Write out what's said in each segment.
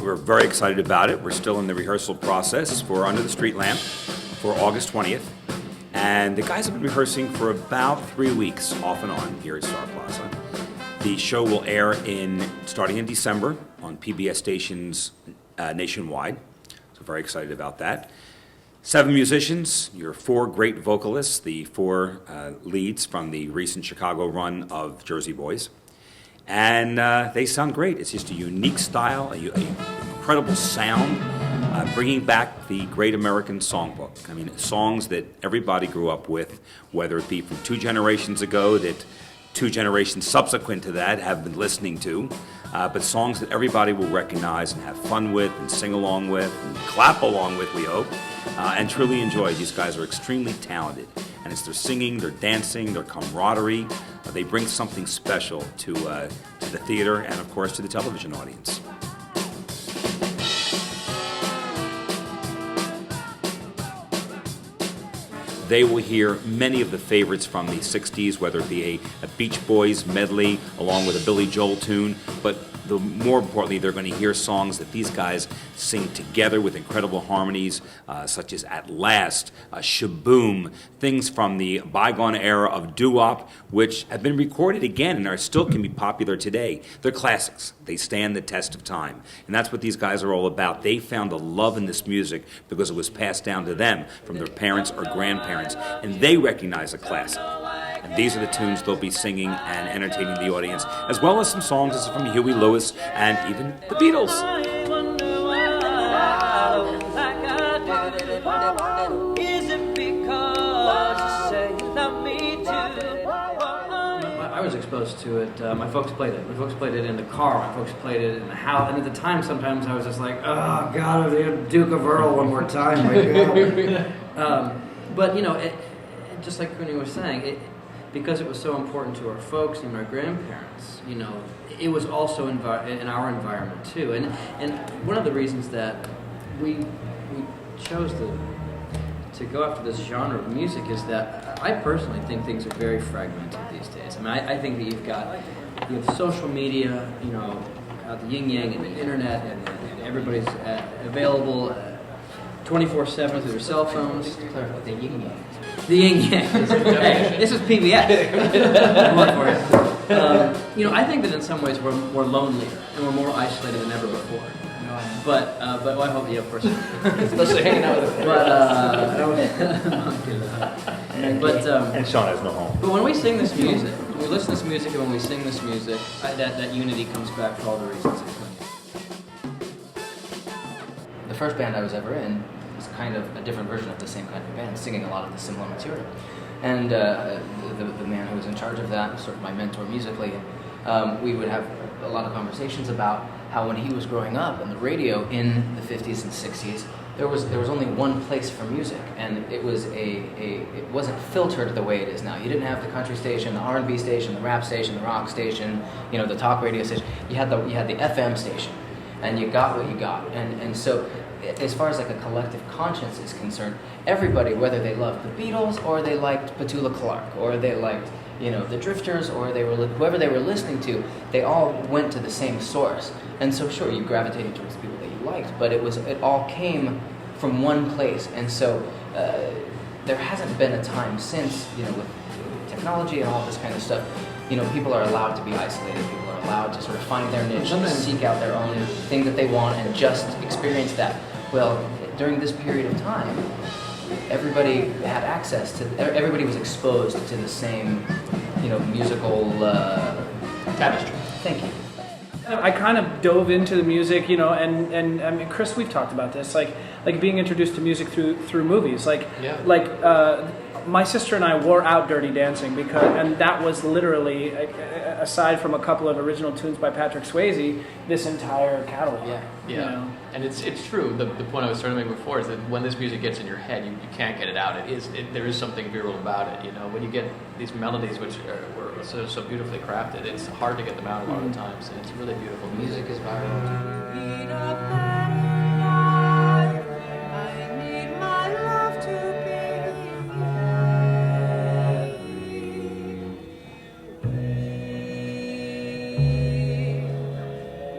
We're very excited about it. We're still in the rehearsal process for Under the Streetlamp for August 20th. And the guys have been rehearsing for about 3 weeks, off and on, here at Star Plaza. The show will air starting in December on PBS stations nationwide. So very excited about that. 7 musicians, your 4 great vocalists, the 4 leads from the recent Chicago run of Jersey Boys. And they sound great. It's just a unique style, an incredible sound, bringing back the great American songbook. I mean, songs that everybody grew up with, whether it be from 2 generations ago that 2 generations subsequent to that have been listening to, but songs that everybody will recognize and have fun with and sing along with and clap along with, we hope, and truly enjoy. These guys are extremely talented, and it's their singing, their dancing, their camaraderie. They bring something special to the theater and, of course, to the television audience. They will hear many of the favorites from the 60s, whether it be a Beach Boys medley along with a Billy Joel tune, but more importantly, they're going to hear songs that these guys sing together with incredible harmonies, such as At Last, Shaboom, things from the bygone era of doo-wop, which have been recorded again and are still can be popular today. They're classics. They stand the test of time. And that's what these guys are all about. They found a love in this music because it was passed down to them from their parents or grandparents, and they recognize a classic. And these are the tunes they'll be singing and entertaining the audience, as well as some songs from Huey Lewis and even the Beatles. I was exposed to it. My folks played it. My folks played it in the car. My folks played it in the house. And at the time, sometimes I was just like, oh, God, the Duke of Earl one more time. But, you know, just like Cooney was saying, because it was so important to our folks and our grandparents, you know, it was also in our environment too. And one of the reasons that we chose to go after this genre of music is that I personally think things are very fragmented these days. I mean, I think that you have social media, you know, the yin yang and the internet, and everybody's available 24/7 through their cell phones. The yin yang. The yin yang. Hey, this is PBS. You know, I think that in some ways we're lonelier and we're more isolated than ever before. But well, I hope, yeah, of course. Especially hanging out with the and Sean has no home. But when we sing this music, when we listen to this music, and when we sing this music, that unity comes back for all the reasons explained. The first band I was ever in was kind of a different version of the same kind of band, singing a lot of the similar material. And the man who was in charge of that, sort of my mentor musically, we would have a lot of conversations about how when he was growing up on the radio in the 50s and 60s, there was only one place for music, and it wasn't filtered the way it is now. You didn't have the country station, the R&B station, the rap station, the rock station, you know, the talk radio station. You had the FM station, and you got what you got. And so, as far as like a collective conscience is concerned, everybody, whether they loved the Beatles or they liked Petula Clark or they liked, you know, the Drifters or whoever they were listening to, they all went to the same source. And so, sure, you gravitated towards the people that you liked, but it all came from one place. And so, there hasn't been a time since, you know, with technology and all this kind of stuff, you know, people are allowed to be isolated. People are allowed to sort of find their niche, seek out their own thing that they want, and just experience that. Well, during this period of time, everybody had access to, everybody was exposed to the same, you know, musical tapestry. Thank you. I kind of dove into the music, you know, and I mean, Chris, we've talked about this, like being introduced to music through movies, my sister and I wore out Dirty Dancing and that was literally, aside from a couple of original tunes by Patrick Swayze, this entire catalog. Yeah. You know? And it's true. The point I was trying to make before is that when this music gets in your head, you can't get it out. There is something virile about it. You know, when you get these melodies which were so beautifully crafted, it's hard to get them out a lot of the times. And it's really beautiful. Music is viral.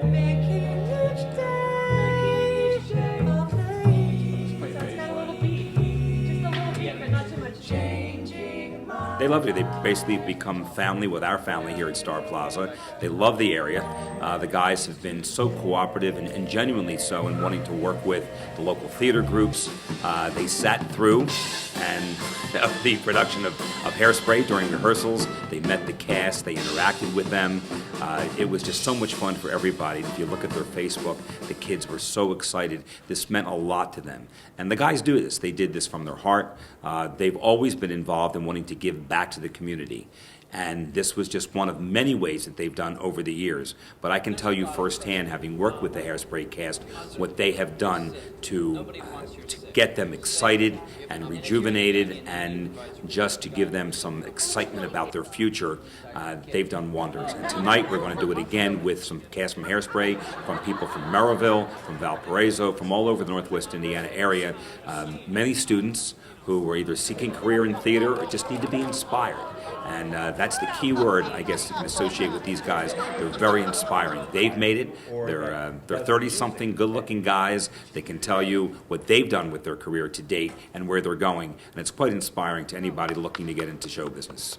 Making each day They love it. They basically become family with our family here at Star Plaza. They love the area. The guys have been so cooperative and genuinely so in wanting to work with the local theater groups. They sat through and the production of Hairspray during rehearsals. They met the cast. They interacted with them. It was just so much fun for everybody. If you look at their Facebook, the kids were so excited. This meant a lot to them. And the guys do this. They did this from their heart. They've always been involved in wanting to give back to the community. And this was just one of many ways that they've done over the years. But I can tell you firsthand, having worked with the Hairspray cast, what they have done to get them excited and rejuvenated and just to give them some excitement about their future. They've done wonders. And tonight we're going to do it again with some cast from Hairspray, from people from Merrillville, from Valparaiso, from all over the Northwest Indiana area. Many students who are either seeking career in theater or just need to be inspired. And that's the key word, I guess, you can associate with these guys. They're very inspiring. They've made it. They're 30-something, good-looking guys. They can tell you what they've done with their career to date and where they're going. And it's quite inspiring to anybody looking to get into show business.